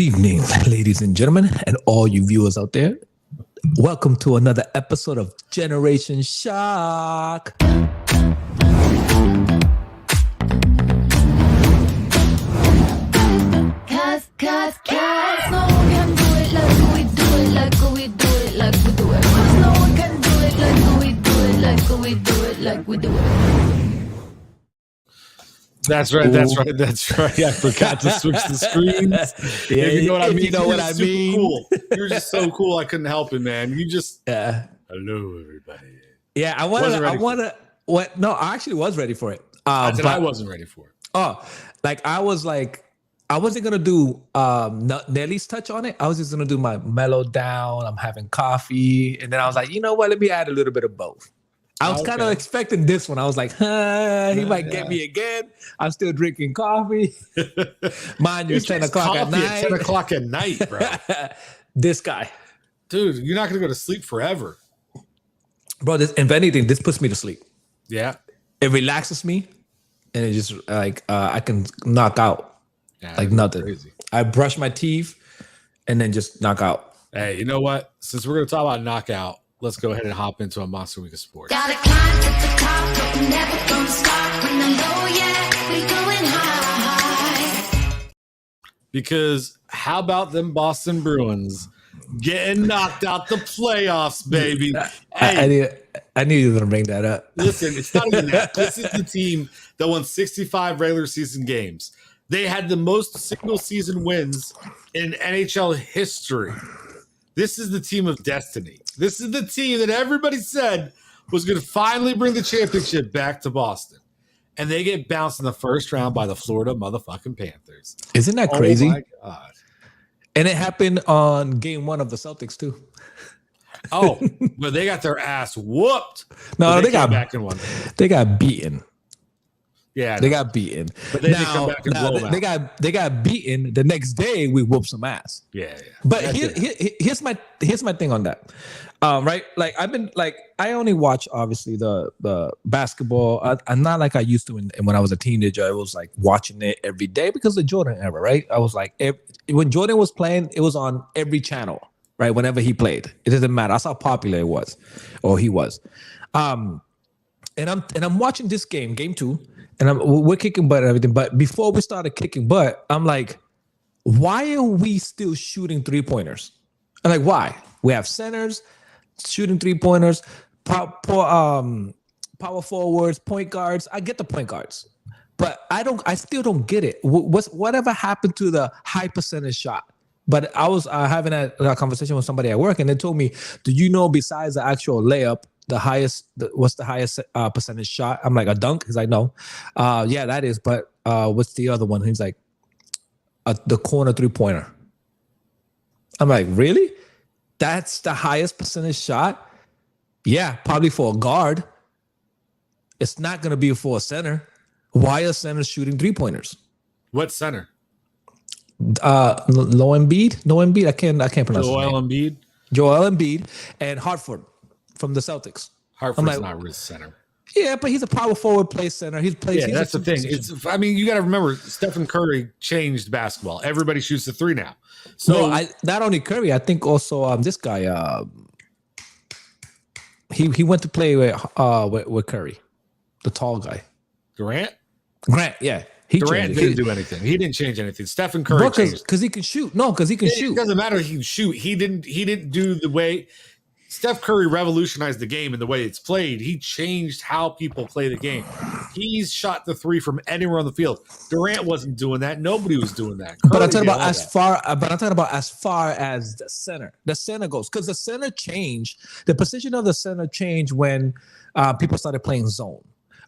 evening, ladies and gentlemen, and all you viewers out there. Welcome to another episode of Generation Shock. Cause no one can do it like we do it, like we do it, like we do it. Cause no one can do it like we do it, like we do it, like we do it. That's right. I forgot to switch the screens. Yeah, you know what I mean. You know what I mean. Cool. You're just so cool. I couldn't help it, man. You just hello, everybody. Yeah, I wanna. What? No, I actually was ready for it. But I wasn't ready for it. Oh, I wasn't gonna do Nelly's touch on it. I was just gonna do my mellow down. I'm having coffee, and then I was like, you know what? Let me add a little bit of both. I was kind of expecting this one. I was like, he might get me again. I'm still drinking coffee. Mind you, it's 10 o'clock at night. 10 o'clock at night, bro. This guy. Dude, you're not going to go to sleep forever. Bro, if anything, this puts me to sleep. Yeah. It relaxes me. And it just I can knock out like nothing. Crazy. I brush my teeth and then just knock out. Hey, you know what? Since we're going to talk about knockout, let's go ahead and hop into a Monster Week of Sports. Gotta climb to the top, but we're never gonna stop. When I'm low, yeah, we going high. Because how about them Boston Bruins getting knocked out the playoffs, baby? Hey, I knew you were gonna bring that up. Listen, it's not even that. This is the team that won 65 regular season games. They had the most single season wins in NHL history. This is the team of destiny. This is the team that everybody said was going to finally bring the championship back to Boston. And they get bounced in the first round by the Florida motherfucking Panthers. Isn't that crazy? Oh, my God. And it happened on game 1 of the Celtics, too. Oh, but they got their ass whooped. No, they got back in one. They got beaten. Yeah, they got beaten. But they did come back and blow them out. They got beaten. The next day, we whooped some ass. Yeah. But here's my thing on that. Right? Like I only watch obviously the basketball. I'm not like I used to when I was a teenager. I was like watching it every day because of the Jordan era, right? I was like when Jordan was playing, it was on every channel, right? Whenever he played, it doesn't matter. That's how popular it was, or he was. And I'm watching this game 2. And we're kicking butt and everything. But before we started kicking butt, I'm like, why are we still shooting 3-pointers? I'm like, why? We have centers shooting 3-pointers, power forwards, point guards. I get the point guards, but I still don't get it. Whatever happened to the high percentage shot? But I was having a conversation with somebody at work, and they told me, do you know besides the actual layup, what's the highest percentage shot? I'm like, a dunk? He's like, no. Yeah, that is. But what's the other one? He's like, the corner 3-pointer. I'm like, really? That's the highest percentage shot? Yeah, probably for a guard. It's not going to be for a center. Why are centers shooting 3-pointers? What center? Low Embiid? No Embiid? I can't pronounce it. Joel Embiid and Hartford from the Celtics. Hartford's not really center. Yeah, but he's a power forward, plays center. That's the thing. You got to remember, Stephen Curry changed basketball. Everybody shoots the 3 now. So not only Curry, I think also this guy. He went to play with Curry, the tall guy. Grant, yeah. Durant didn't do anything. He didn't change anything. Stephen Curry changed because he can shoot. No, because he can shoot. It doesn't matter. He can shoot. He didn't do the way. Steph Curry revolutionized the game in the way it's played. He changed how people play the game. He's shot the 3 from anywhere on the field. Durant wasn't doing that. Nobody was doing that. But I'm talking about as far as the center. The center goes, because the center changed. The position of the center changed when people started playing zone.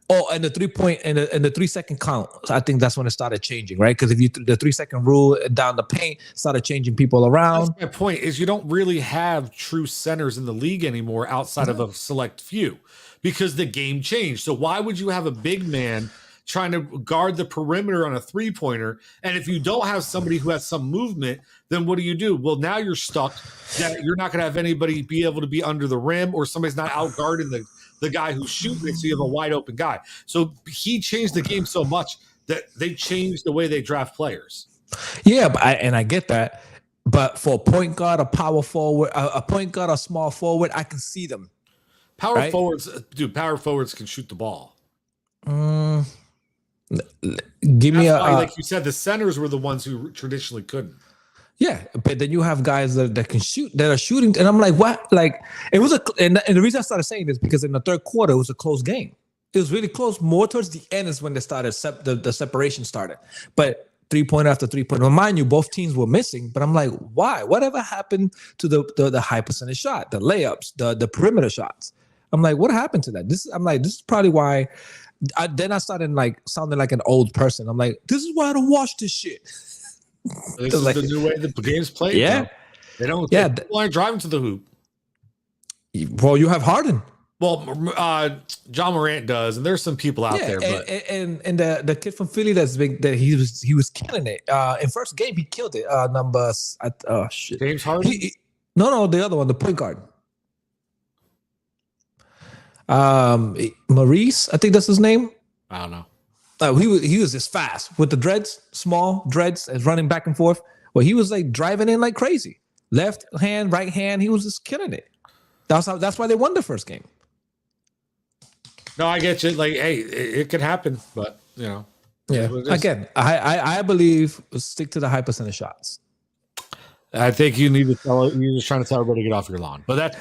Oh, and the 3-point and the 3-second count. I think that's when it started changing, right? Because if the 3-second rule down the paint started changing people around. That's my point is you don't really have true centers in the league anymore outside of a select few because the game changed. So why would you have a big man trying to guard the perimeter on a 3-pointer? And if you don't have somebody who has some movement, then what do? Well, now you're stuck that you're not going to have anybody be able to be under the rim or somebody's not out guarding the guy who's shooting it, so you have a wide open guy. So he changed the game so much that they changed the way they draft players. Yeah, but I get that. But for a point guard, a power forward, a point guard, a small forward, I can see them. Power Right? forwards, dude. Power forwards can shoot the ball. Give me That's a why, like you said, the centers were the ones who traditionally couldn't. yeah, but then you have guys that can shoot, that are shooting, and I'm like, what? Like it was and the reason I started saying this because in the third quarter it was a close game. It was really close. More towards the end is when they started the separation started. But 3-point after 3-point. Well, mind you, both teams were missing. But I'm like, why? Whatever happened to the high percentage shot, the layups, the perimeter shots? I'm like, what happened to that? This is probably why. Then I started like sounding like an old person. I'm like, this is why I don't watch this shit. This is Like, the new way the game's played. yeah, bro. They don't. yeah. People aren't driving to the hoop. Well, you have Harden. Well, John Morant does, and there's some people out there, but and the kid from Philly that's big, that he was killing it. In first game he killed it. Oh shit. James Harden. No, the other one, the point guard. Maurice, I think that's his name. I don't know. He was just fast with the dreads, small dreads, and running back and forth. Well, he was like driving in like crazy. Left hand, right hand, he was just killing it. That's why they won the first game. No, I get you. Like, hey, it could happen, but you know. Yeah. Again, I believe stick to the high percentage shots. I think you need to tell. You're just trying to tell everybody to get off your lawn, but that's.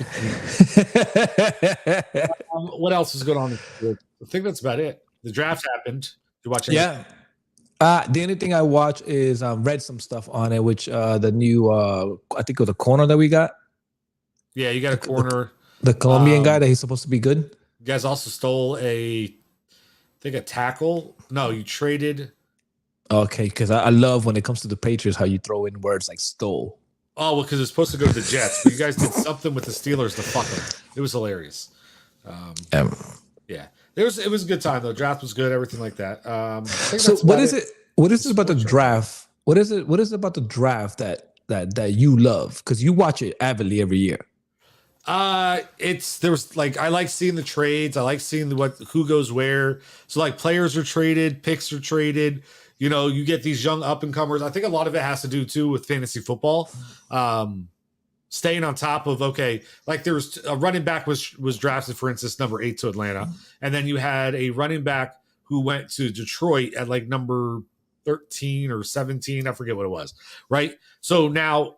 What else is going on? I think that's about it. The draft happened. You watch it? Yeah. The only thing I watch is read some stuff on it, which the new I think it was the corner that we got. Yeah, you got a corner. The Colombian guy that he's supposed to be good. You guys also stole a tackle. No, you traded. Okay, because I love when it comes to the Patriots how you throw in words like stole. Oh, well, because it's supposed to go to the Jets, but you guys did something with the Steelers to fuck them. It was hilarious. Yeah, it was a good time though. Draft was good, everything like that. So what is it? What is it about the draft? What is it? What is it about the draft that you love? Because you watch it avidly every year. I like seeing the trades. I like seeing who goes where. So like players are traded, picks are traded. You know, you get these young up and comers. I think a lot of it has to do too with fantasy football. Staying on top of, okay, like there was a running back was drafted, for instance, number 8 to Atlanta, and then you had a running back who went to Detroit at like number 13 or 17, I forget what it was, right? So now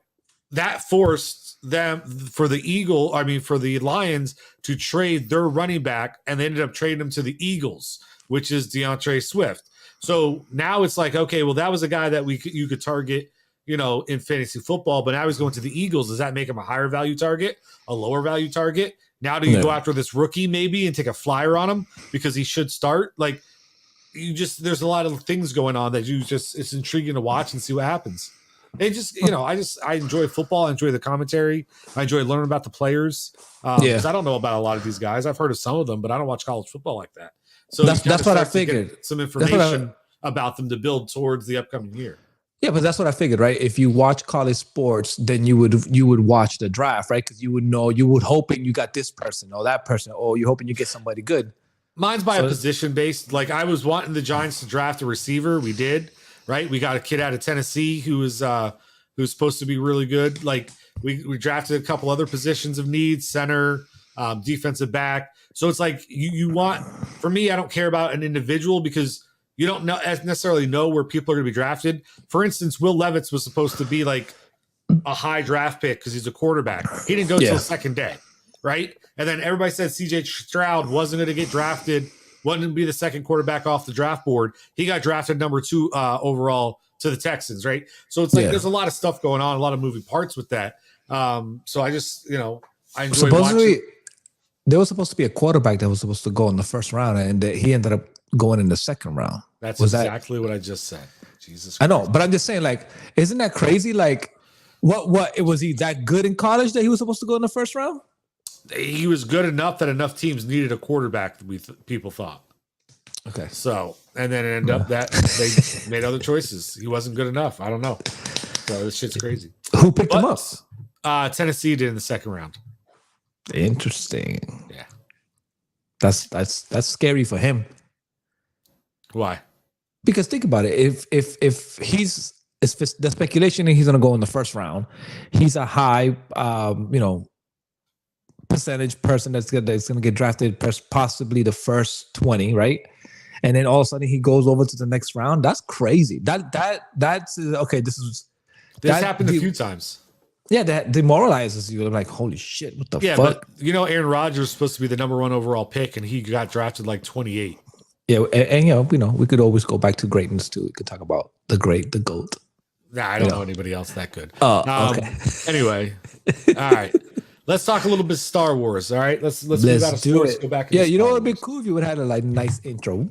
that forced them for the Lions to trade their running back, and they ended up trading him to the Eagles, which is DeAndre Swift. So now it's like, okay, well, that was a guy that you could target, you know, in fantasy football, but now he's going to the Eagles. Does that make him a higher value target, a lower value target? Now do you go after this rookie maybe and take a flyer on him because he should start? Like, there's a lot of things going on that it's intriguing to watch and see what happens. And just, you know, I enjoy football. I enjoy the commentary. I enjoy learning about the players. Because I don't know about a lot of these guys. I've heard of some of them, but I don't watch college football like that. So that's what I figured. Some information about them to build towards the upcoming year. Yeah, but that's what I figured, right? If you watch college sports, then you would watch the draft, right? Because you would hoping you got this person or that person, or you're hoping you get somebody good. Mine's by a position based. Like I was wanting the Giants to draft a receiver. We did, right? We got a kid out of Tennessee who's supposed to be really good. Like we drafted a couple other positions of need, center, defensive back. So it's like you want, for me, I don't care about an individual because you don't necessarily know where people are going to be drafted. For instance, Will Levis was supposed to be like a high draft pick because he's a quarterback. He didn't go till second day, right? And then everybody said CJ Stroud wasn't going to get drafted, wasn't going to be the second quarterback off the draft board. He got drafted number 2 overall to the Texans, right? So it's like there's a lot of stuff going on, a lot of moving parts with that. So I just, you know, I enjoy watching. There was supposed to be a quarterback that was supposed to go in the first round, and he ended up going in the second round. That's exactly what I just said. Jesus Christ. I know, but I'm just saying, like, isn't that crazy? Like, what was he that good in college that he was supposed to go in the first round? He was good enough that enough teams needed a quarterback, people thought. Okay. So, and then it ended up that they made other choices. He wasn't good enough. I don't know. So this shit's crazy. Who picked him up? Tennessee did in the second round. Interesting. Yeah. That's scary for him. Why? Because think about it. If he's the speculation is he's gonna go in the first round. He's a high, percentage person that's gonna get drafted, possibly the first 20, right? And then all of a sudden he goes over to the next round. That's crazy. That's okay. This happened a few times. Yeah, that demoralizes you. I'm like, holy shit, what the fuck? But Aaron Rodgers was supposed to be the number 1 overall pick, and he got drafted like 28. Yeah, and we could always go back to greatness too. We could talk about the GOAT. Nah, I don't know anybody else that good. Oh, okay. Anyway, all right. Let's talk a little bit Star Wars. All right, let's move out of sports. Go back. Yeah, you know what would be cool if you would have had a nice intro.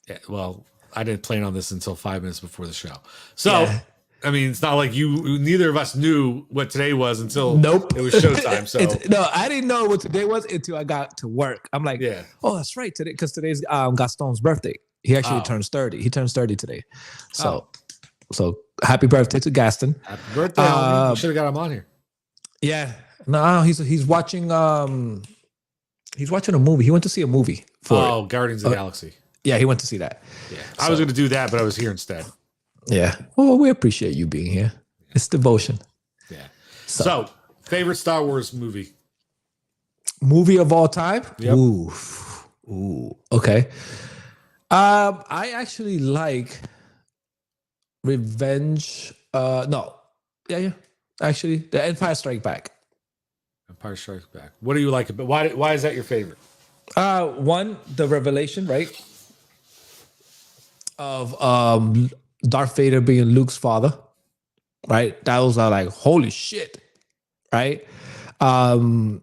Yeah, well, I didn't plan on this until 5 minutes before the show. So, I mean, it's not like neither of us knew what today was until it was showtime. So no, I didn't know what today was until I got to work. I'm like, oh, that's right, today, because today's Gaston's birthday. He actually turns 30. He turns 30 today. So happy birthday to Gaston. Happy birthday. You should have got him on here. Yeah. No, he's watching a movie. He went to see a movie for Guardians of the Galaxy. Yeah, he went to see that. Yeah. I was going to do that, but I was here instead. Yeah. Well, we appreciate you being here. It's devotion. Yeah. So favorite Star Wars movie? Movie of all time? Yep. Ooh. Okay. I actually like Revenge. No. Yeah. Actually, The Empire Strikes Back. Empire Strikes Back. What do you like about why is that your favorite? One, the revelation, right? Of Darth Vader being Luke's father. Right? That was like, holy shit. Right? And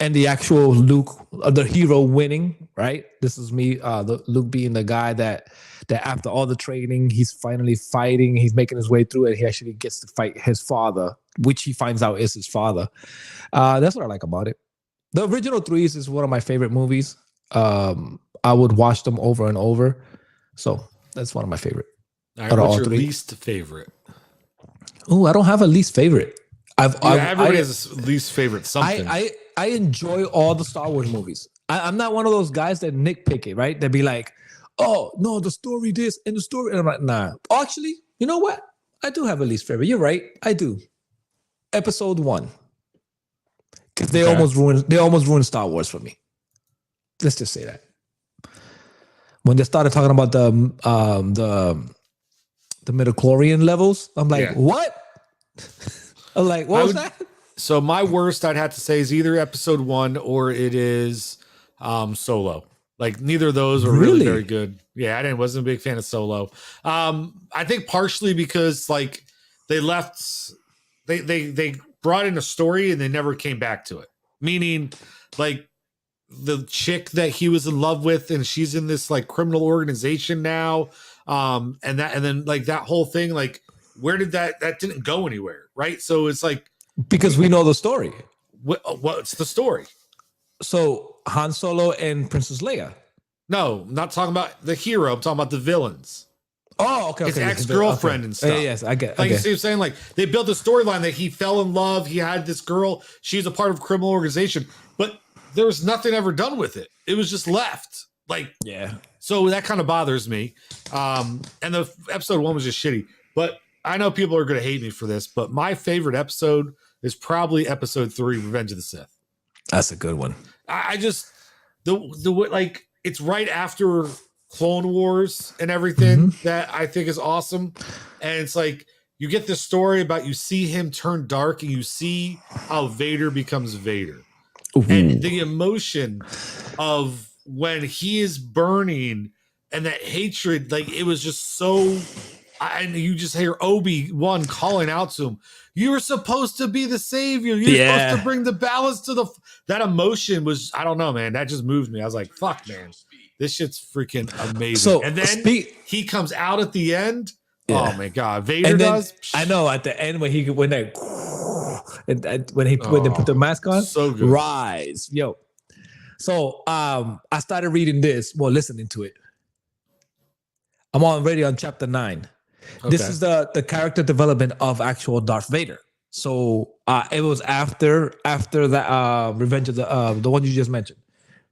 the actual Luke, the hero winning, right? This is me, Luke being the guy that after all the training, he's finally fighting, he's making his way through it. He actually gets to fight his father, which he finds out is his father. That's what I like about it. The original threes is one of my favorite movies. I would watch them over and over. So that's one of my favorite. All right, what's your least favorite? Oh, I don't have a least favorite. Everybody has a least favorite something. I enjoy all the Star Wars movies. I'm not one of those guys that nitpick it, right? They'd be like, oh, no, the story this and the story. And I'm like, nah. Actually, you know what? I do have a least favorite. You're right. I do. Episode 1. Because they almost ruined Star Wars for me. Let's just say that. When they started talking about the midichlorian levels, I'm like, what? I'm like, what was that? So my worst, I'd have to say, is either episode 1 or it is Solo. Like neither of those are really very good. Yeah, I wasn't a big fan of Solo. I think partially because like they brought in a story and they never came back to it. Meaning, like the chick that he was in love with, and she's in this like criminal organization now, and then like that whole thing, like where did that didn't go anywhere, right? So it's like. Because we know the story. What's the story? So Han Solo and Princess Leia. No, I'm not talking about the hero. I'm talking about the villains. Oh, okay. His ex-girlfriend and stuff. Yes, I get. Like you see, what I'm saying, like they built a storyline that he fell in love. He had this girl. She's a part of a criminal organization, but there was nothing ever done with it. It was just left. Like So that kind of bothers me. And the episode 1 was just shitty. But I know people are going to hate me for this, but my favorite episode is probably episode 3, Revenge of the Sith. That's a good one. I just like it's right after Clone Wars and everything that I think is awesome. And it's like you get this story about you see him turn dark and you see how Vader becomes Vader. Ooh. And the emotion of when he is burning and that hatred, like it was just so. And you just hear Obi-Wan calling out to him, you were supposed to be the savior. You're supposed to bring the balance to the. That emotion was, I don't know, man. That just moved me. I was like, fuck, man. This shit's freaking amazing. So, and then he comes out at the end. Yeah. Oh, my God. Vader does. I know at the end when they put the mask on. So good. Rise. Yo. So I started reading this, listening to it. I'm already on chapter 9. Okay. This is the character development of actual Darth Vader. So it was after the Revenge of the one you just mentioned,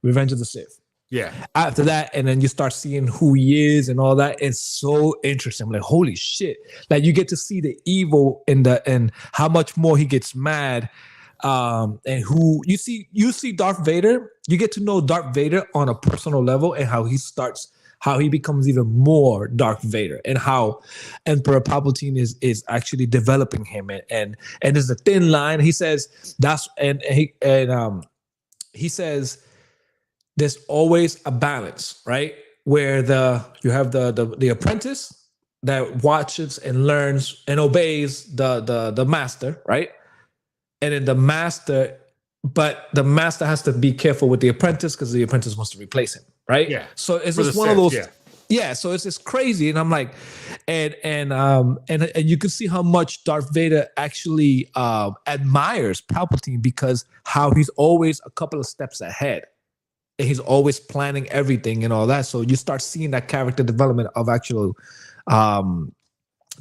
Revenge of the Sith. Yeah. After that, and then you start seeing who he is and all that. It's so interesting. I'm like, holy shit. Like you get to see the evil and how much more he gets mad. And who you see Darth Vader, you get to know Darth Vader on a personal level and how he becomes even more Darth Vader, and how Emperor Palpatine is actually developing him, and there's a thin line. He says he says there's always a balance, right? Where you have the apprentice that watches and learns and obeys the master, right? And then but the master has to be careful with the apprentice because the apprentice wants to replace him, right? Yeah. So it's For just the one of Sith, those. yeah. Yeah, so it's just crazy, and I'm like, and you can see how much Darth Vader actually admires Palpatine because how he's always a couple of steps ahead, and he's always planning everything and all that. So you start seeing that character development of actual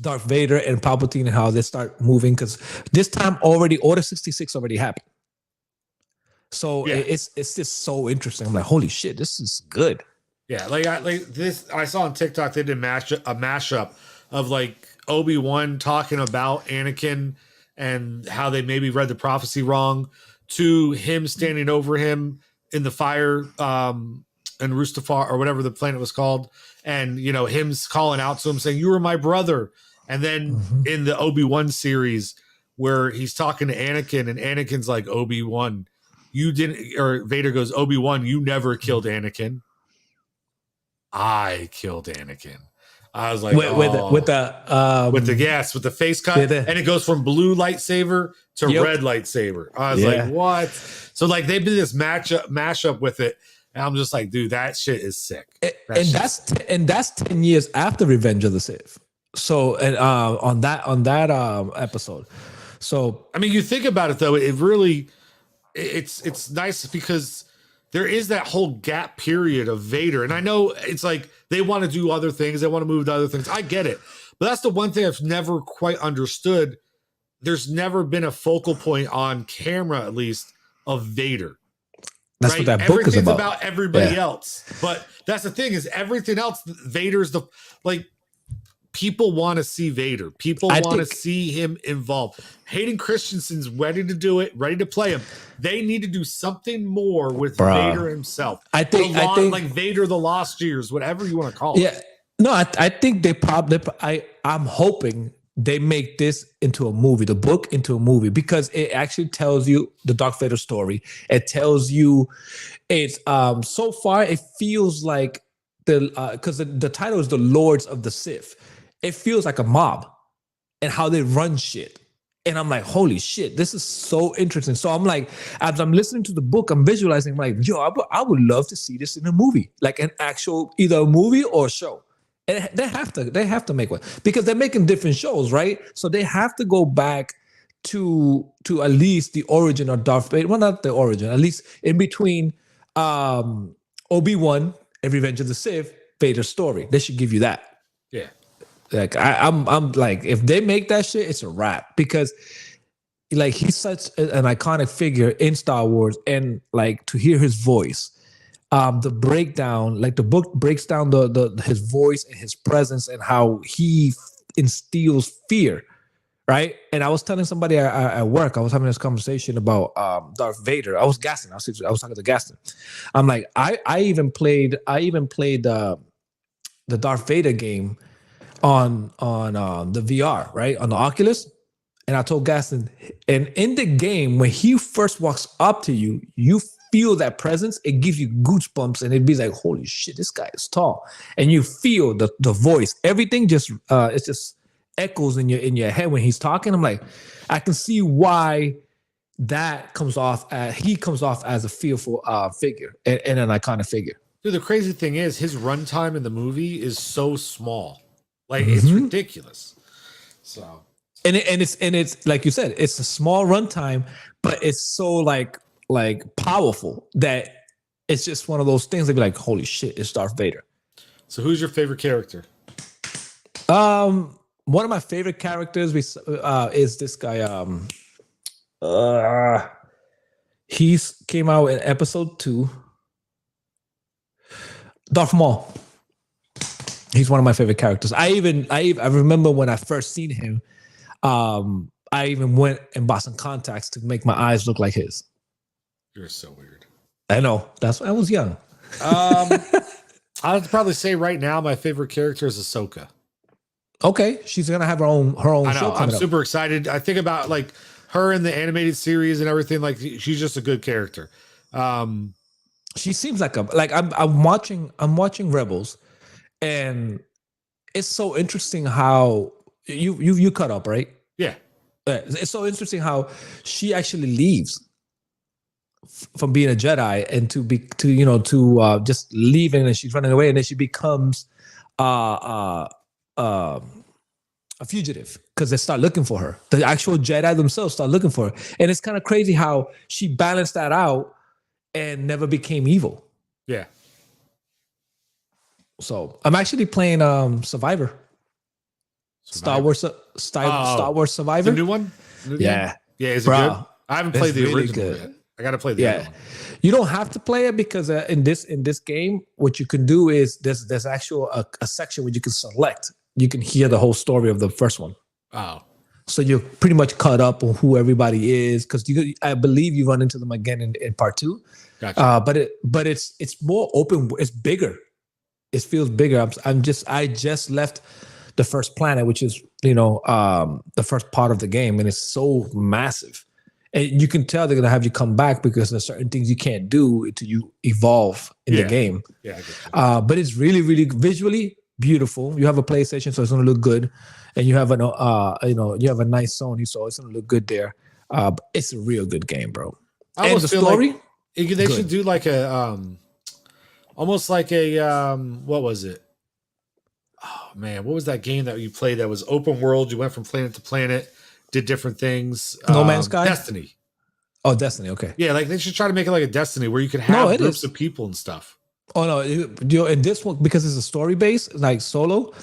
Darth Vader and Palpatine and how they start moving, because this time already Order 66 already happened. So Yeah. it's just so interesting. I'm like, holy shit, this is good. Yeah, I saw on TikTok they did a mashup of like Obi-Wan talking about Anakin and how they maybe read the prophecy wrong, to him standing over him in the fire in Mustafar or whatever the planet was called, and him calling out to him saying, "You were my brother." And then in the Obi-Wan series where he's talking to Anakin and Anakin's like, "Obi-Wan, you didn't," or Vader goes, "Obi-Wan, you never killed Anakin. I killed Anakin." I was like, with the face cut, and it goes from blue lightsaber to red lightsaber. I was like, what? So like they did this mashup with it, and I'm just like, dude, that shit is sick. That's 10 years after Revenge of the Sith. So and on that episode. So I mean, you think about it though, it really it's nice because there is that whole gap period of Vader. And I know it's like they want to do other things. They want to move to other things. I get it. But that's the one thing I've never quite understood. There's never been a focal point on camera, at least, of Vader. That's what that book is about everybody else. But that's the thing, is everything else, Vader's people want to see Vader. People want to see him involved. Hayden Christensen's ready to do it, ready to play him. They need to do something more with Vader himself. I think like Vader the Lost Years, whatever you want to call it. Yeah. No, I think they probably I'm hoping they make this into a movie, the book into a movie, because it actually tells you the Darth Vader story. It tells you it's so far it feels like because the title is The Lords of the Sith. It feels like a mob and how they run shit. And I'm like, holy shit, this is so interesting. So I'm like, as I'm listening to the book, I'm visualizing, I'm like, yo, I would love to see this in a movie, like an actual, either a movie or a show. And they have to make one because they're making different shows, right? So they have to go back to at least the origin of Darth Vader. Well, not the origin, at least in between Obi-Wan and Revenge of the Sith, Vader's story. They should give you that. Yeah. Like I'm like, if they make that shit, it's a wrap, because like he's such an iconic figure in Star Wars, and like to hear his voice, the breakdown, like the book breaks down his voice and his presence and how he instills fear, right? And I was telling somebody at work, I was having this conversation about Darth Vader. I was gassing. I was talking to Gaston. I'm like, I even played the Darth Vader game on the VR, right? On the Oculus. And I told Gaston, and in the game, when he first walks up to you, you feel that presence. It gives you goosebumps, and it'd be like, holy shit, this guy is tall. And you feel the voice. Everything just it just echoes in your head when he's talking. I'm like, I can see why that comes off as a fearful figure and an iconic figure. Dude, the crazy thing is his runtime in the movie is so small. Like it's ridiculous. So and it's like you said, it's a small runtime, but it's so like powerful that it's just one of those things that be like, holy shit, it's Darth Vader. So who's your favorite character? One of my favorite characters is this guy. He came out in episode 2. Darth Maul. He's one of my favorite characters. I remember when I first seen him. I even went and bought some contacts to make my eyes look like his. You're so weird. I know. I was young. I'd probably say right now my favorite character is Ahsoka. Okay, she's gonna have her own I know. show I'm coming super excited. I think about like her in the animated series and everything. Like she's just a good character. She seems like I'm watching Rebels, and it's so interesting how you cut up, right? Yeah. It's so interesting how she actually leaves from being a Jedi and to just leaving, and she's running away, and then she becomes a fugitive because they start looking for her. The actual Jedi themselves start looking for her, and it's kind of crazy how she balanced that out and never became evil. Yeah. So I'm actually playing Survivor. Star Wars Survivor. The new one? Yeah. Yeah, is it good? I haven't played the really original yet. I got to play the other one. You don't have to play it because in this game, what you can do is there's actual a section where you can select. You can hear the whole story of the first one. Oh. So you're pretty much caught up on who everybody is because I believe you run into them again in part 2. Gotcha. But it's more open. It's bigger. It feels bigger. I just left the first planet, which is the first part of the game, and it's so massive. And you can tell they're gonna have you come back because there's certain things you can't do until you evolve in the game. Yeah. I get that. But it's really, really visually beautiful. You have a PlayStation, so it's gonna look good, and you have you have a nice Sony, so it's gonna look good there. It's a real good game, bro. I And the feel story, like they should do like a almost like a what was it? Oh man, what was that game that you played that was open world? You went from planet to planet, did different things. No Man's Sky? Destiny. Oh, Destiny. Okay. Yeah, like they should try to make it like a Destiny where you could have groups is. of people and stuff. Oh no! In this one, because it's a story based, like solo,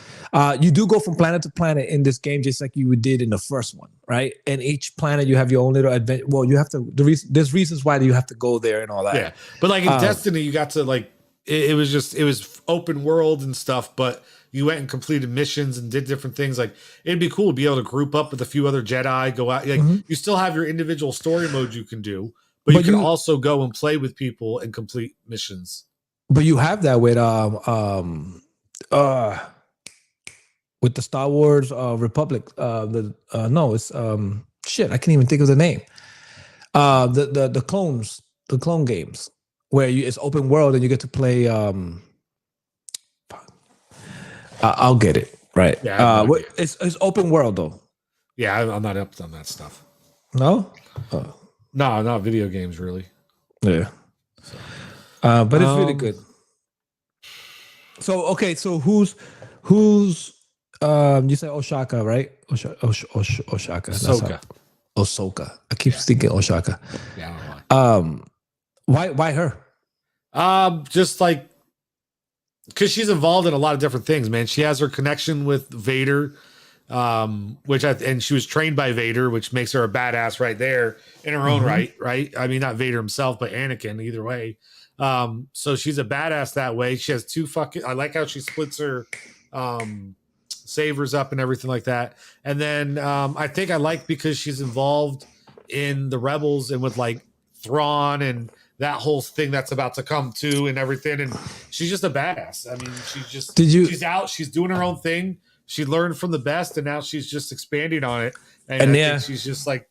you do go from planet to planet in this game, just like you did in the first one, right? And each planet you have your own little adventure. Well, you have to. There's reasons why you have to go there and all that. Yeah, but like in Destiny, you got to like it was open world and stuff, but you went and completed missions and did different things. Like it'd be cool to be able to group up with a few other Jedi, go out. Like you still have your individual story modes you can do, but you can also go and play with people and complete missions. But you have that with the Star Wars Republic. It's shit. I can't even think of the name. The clone games where it's open world and you get to play. I'll get it right. Yeah, it's open world though. Yeah, I'm not up on that stuff. No, no, not video games really. Yeah. But it's really good. So okay, so who's you said Oshaka, right? Oshaka. Ahsoka. I keep thinking Oshaka. Yeah, I don't know why. Why her? Just like because she's involved in a lot of different things, man. She has her connection with Vader, and she was trained by Vader, which makes her a badass right there in her own right. I mean, not Vader himself, but Anakin, either way. So she's a badass that way. She has I like how she splits her sabers up and everything like that. And then I think I like because she's involved in the Rebels and with like Thrawn and that whole thing that's about to come to and everything. And she's just a badass. I mean, she's out, she's doing her own thing. She learned from the best and now she's just expanding on it. And I think she's just like,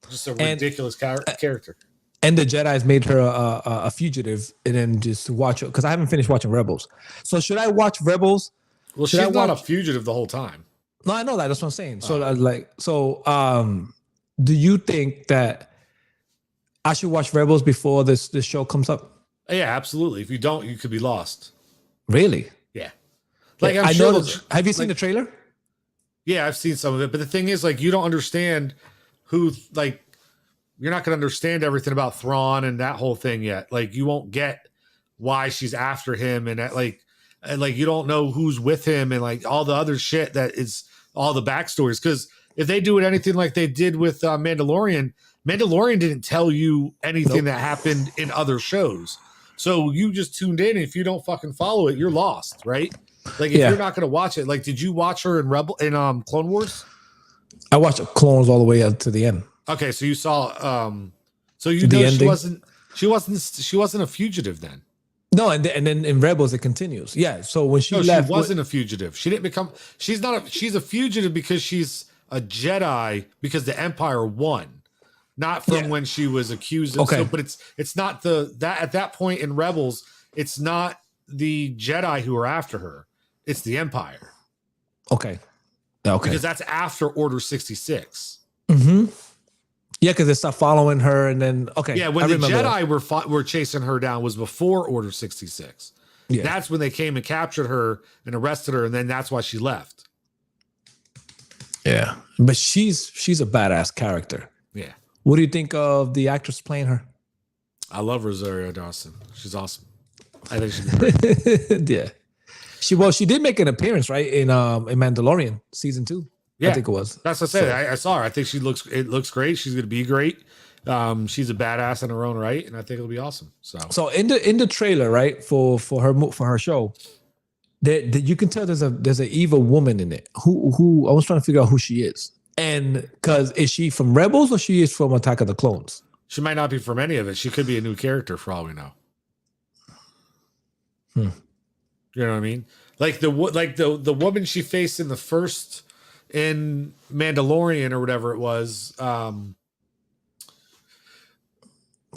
just a ridiculous character. And the Jedi's made her a fugitive, and then just watch it because I haven't finished watching Rebels. So should I watch Rebels? Well, she's not a fugitive the whole time. No, I know that. That's what I'm saying. So, do you think that I should watch Rebels before this show comes up? Yeah, absolutely. If you don't, you could be lost. Really? Yeah. Like I know. Have you seen the trailer? Yeah, I've seen some of it. But the thing is, like, you don't understand who, like. You're not going to understand everything about Thrawn and that whole thing yet. Like you won't get why she's after him and you don't know who's with him and like all the other shit that is all the backstories. Because if they do it anything like they did with Mandalorian didn't tell you anything that happened in other shows. So you just tuned in. If you don't fucking follow it, you're lost, right? Like if Yeah. you're not going to watch it, like did you watch her in Clone Wars? I watched Clones all the way up to the end. Okay, so you saw so you The know ending? she wasn't a fugitive then. No, and then in Rebels it continues. Yeah. So when she No, left, she wasn't a fugitive. She didn't become. She's a fugitive because she's a Jedi because the Empire won, not from Yeah. when she was accused. Of, Okay. so, but it's not that at that point in Rebels, it's not the Jedi who are after her. It's the Empire okay. Okay. because that's after Order 66. Mm-hmm. Yeah, because they stopped following her, and then Yeah, when the Jedi were chasing her down was before Order 66. Yeah. That's when they came and captured her and arrested her, and then that's why she left. Yeah, but she's a badass character. Yeah. What do you think of the actress playing her? I love Rosario Dawson. She's awesome. I think she's great. Yeah, she did make an appearance, right, in Mandalorian season 2. Yeah. I think it was. That's what I said. I saw her. I think it looks great. She's going to be great. She's a badass in her own right, and I think it'll be awesome. So in the trailer, right, for her show, that you can tell there's an evil woman in it. Who I was trying to figure out who she is, and because is she from Rebels or she is from Attack of the Clones? she might not be from any of it. She could be a new character for all we know. You know what I mean? Like the woman she faced in the first in Mandalorian or whatever it was. For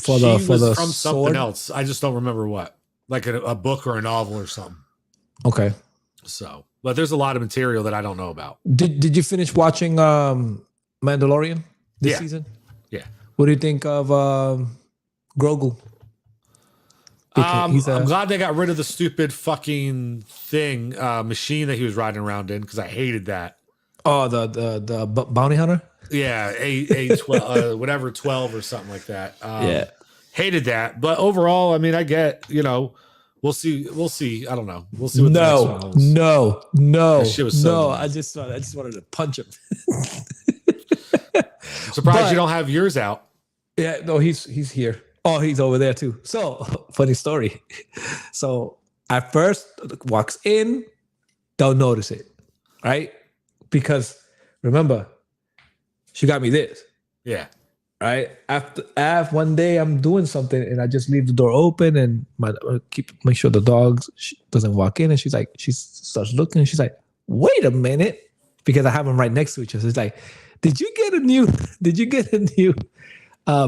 She the was from sword? something else. I just don't remember what, like a book or a novel or something. Okay. So, but there's a lot of material that I don't know about. Did you finish watching Mandalorian this Yeah. season? Yeah. What do you think of Grogu? I'm glad they got rid of the stupid fucking thing machine that he was riding around in because I hated that. Oh, the bounty hunter. Yeah, a 12, whatever 12 or something like that. Yeah. Hated that, but overall, I mean, I get we'll see. I don't know. We'll see what the next one holds. No. That shit was so no. dumb. I just wanted to punch him. Surprised But- you don't have yours out. Yeah, no, he's here. Oh, he's over there too. So funny story. So at first walks in, don't notice it, right? Because remember, she got me this, Yeah. right? After one day I'm doing something and I just leave the door open and make sure the dog doesn't walk in, and she starts looking and she's like, wait a minute, because I have them right next to each other. It's like, did you get a new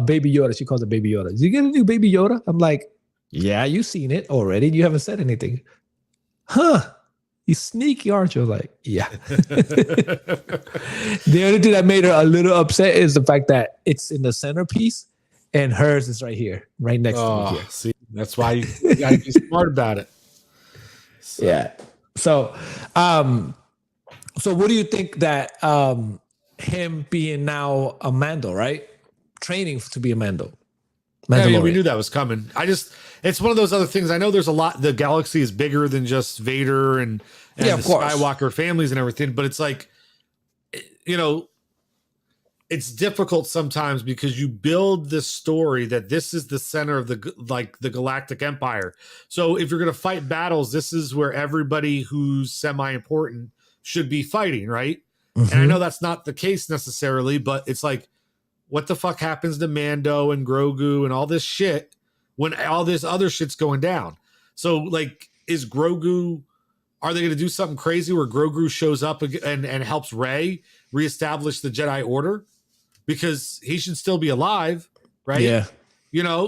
Baby Yoda? She calls it Baby Yoda. Did you get a new Baby Yoda? I'm like, yeah, you've seen it already. You haven't said anything. Huh? You sneaky, aren't you? I was like, yeah. The only thing that made her a little upset is the fact that it's in the centerpiece and hers is right here, right next to me here. See, that's why you gotta be smart about it. So, Yeah. So what do you think that him being now a Mando, right? Training to be a Mando. Yeah, I mean, we Mandalorian. knew that was coming. It's one of those other things. I know there's a lot. The galaxy is bigger than just Vader and Yeah, the of course. Skywalker families and everything. But it's like, it's difficult sometimes because you build this story that this is the center of the galactic empire. So if you're going to fight battles, this is where everybody who's semi-important should be fighting, right? And I know that's not the case necessarily, but it's like, what the fuck happens to Mando and Grogu and all this shit when all this other shit's going down? So, like, is Grogu? Are they going to do something crazy where Grogu shows up and helps Rey reestablish the Jedi Order? Because he should still be alive, right? Yeah.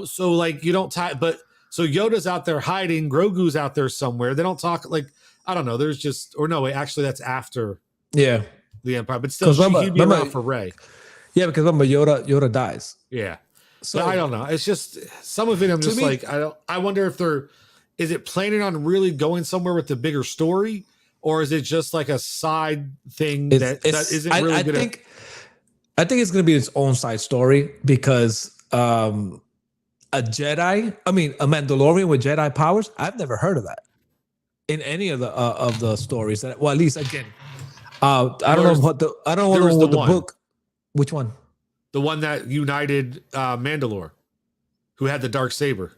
So like you don't tie, but so Yoda's out there hiding, Grogu's out there somewhere. They don't talk like, I don't know. There's just, or no, wait, actually that's after Yeah. the Empire, but still he'd be around for Rey. Yeah, because remember Yoda dies. Yeah. So But I don't know. It's just some of it. I'm just me- like, I wonder if is it planning on really going somewhere with the bigger story, or is it just like a side thing that isn't really I gonna? I think it's gonna be its own side story because a Mandalorian with Jedi powers, I've never heard of that in any of the stories that, well, at least again, I don't know what the book. Which one? The one that united Mandalore, who had the dark saber.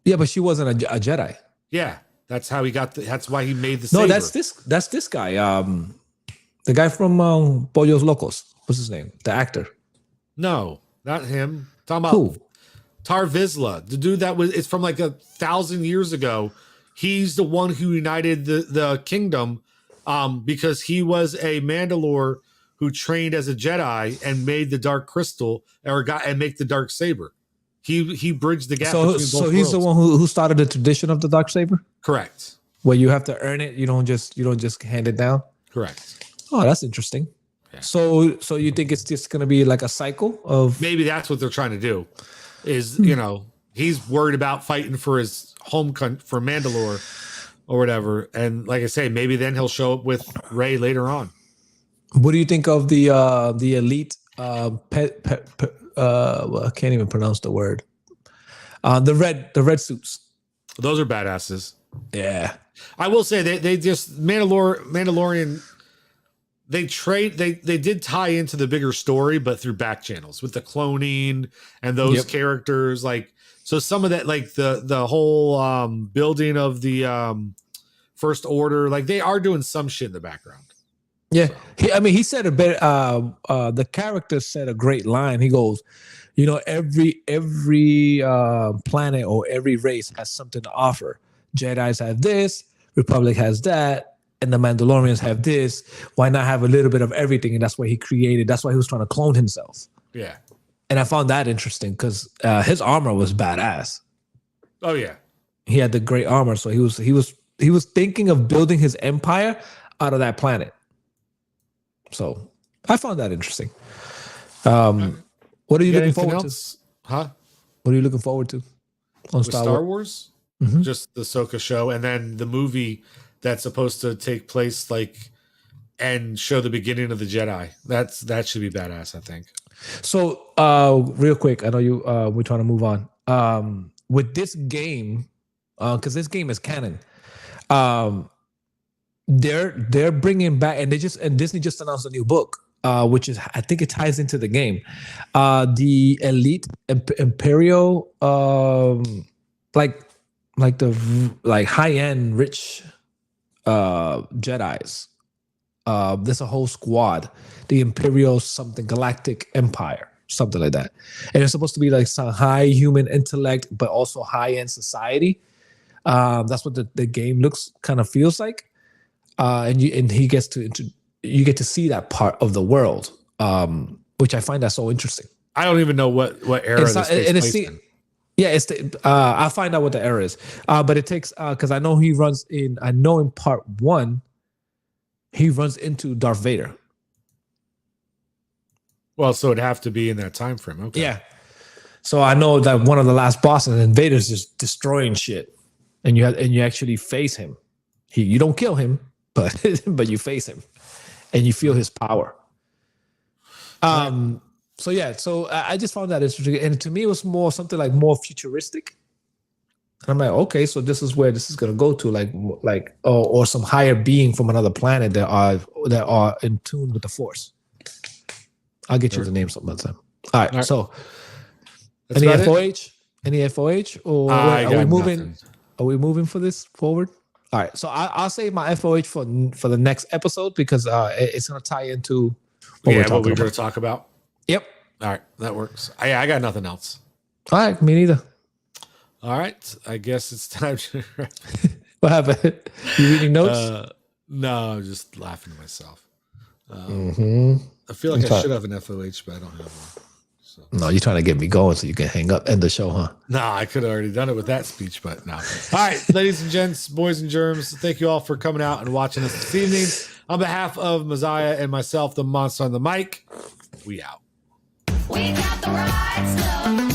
Yeah, but she wasn't a Jedi. Yeah, that's how he got. That's why he made the. No, saber. that's this guy. The guy from Pollos Locos. What's his name? The actor. No, not him. Talking about Who? Tar Vizsla, the dude that was. It's from like 1,000 years ago. He's the one who united the kingdom, because he was a Mandalore who trained as a Jedi and made the Dark Crystal and make the Dark Saber. He bridged the gap. So between both he's the worlds. one who started the tradition of the dark saber, Correct. where you have to earn it. You don't just hand it down. Correct. Oh, that's interesting. Yeah. So you think it's just gonna be like a cycle of Maybe that's what they're trying to do. Is he's worried about fighting for his home country, for Mandalore or whatever, and like I say, maybe then he'll show up with Rey later on. what do you think of the elite well, I can't even pronounce the word. The red suits. Those are badasses. Yeah. I will say they just Mandalorian. They did tie into the bigger story, but through back channels with the cloning and those characters. Like, so some of that, like the whole building of the First Order, like they are doing some shit in the background. Yeah, he said a bit. The character said a great line. He goes, every planet or every race has something to offer. Jedi's have this, Republic has that, and the Mandalorians have this. Why not have a little bit of everything? And that's why that's why he was trying to clone himself. Yeah, and I found that interesting because his armor was badass. Oh yeah, he had the great armor, so he was thinking of building his empire out of that planet. So I found that interesting. What are you looking forward to? Huh? What are you looking forward to on Star Wars? Mm-hmm. Just the Ahsoka show, and then the movie that's supposed to take place and show the beginning of the Jedi. That should be badass, I think. So real quick, I know you we're trying to move on. With this game, because this game is canon. They're bringing back, and Disney just announced a new book, which is, I think it ties into the game. The elite imperial, like the high end rich Jedi's. There's a whole squad, the Imperial something Galactic Empire, something like that, and it's supposed to be like some high human intellect, but also high end society. That's what the game kind of feels like. And you get to see that part of the world, which I find that so interesting. I don't even know what era this takes place in. Yeah, it's I'll find out what the era is. But it takes because I know in part 1 he runs into Darth Vader. Well, so it'd have to be in that time frame. Okay. Yeah. So I know that one of the last bosses, and Vader's just destroying shit, and you actually face him. You don't kill him, but you face him, and you feel his power. So yeah, I just found that interesting, and to me, it was more something like more futuristic. And I'm like, okay, so this is where this is gonna go to, or some higher being from another planet that are in tune with the Force. I'll get you the name some other time. All right. So any FOH? Any FOH? Or are we moving? Nothing. Are we moving for this forward? All right. So I'll save my FOH for the next episode because it's gonna tie into what we're going to talk about. Yep. All right, that works. I got nothing else. All right, me neither. All right, I guess it's time to. What happened? You reading notes? No, I'm just laughing to myself. I feel like I should have an FOH, but I don't have one. So. No, you're trying to get me going so you can hang up, end the show, huh? No, I could have already done it with that speech, but no. All right, ladies and gents, boys and germs, thank you all for coming out and watching us this evening. On behalf of Messiah and myself, the monster on the mic, we out. We got the right stuff.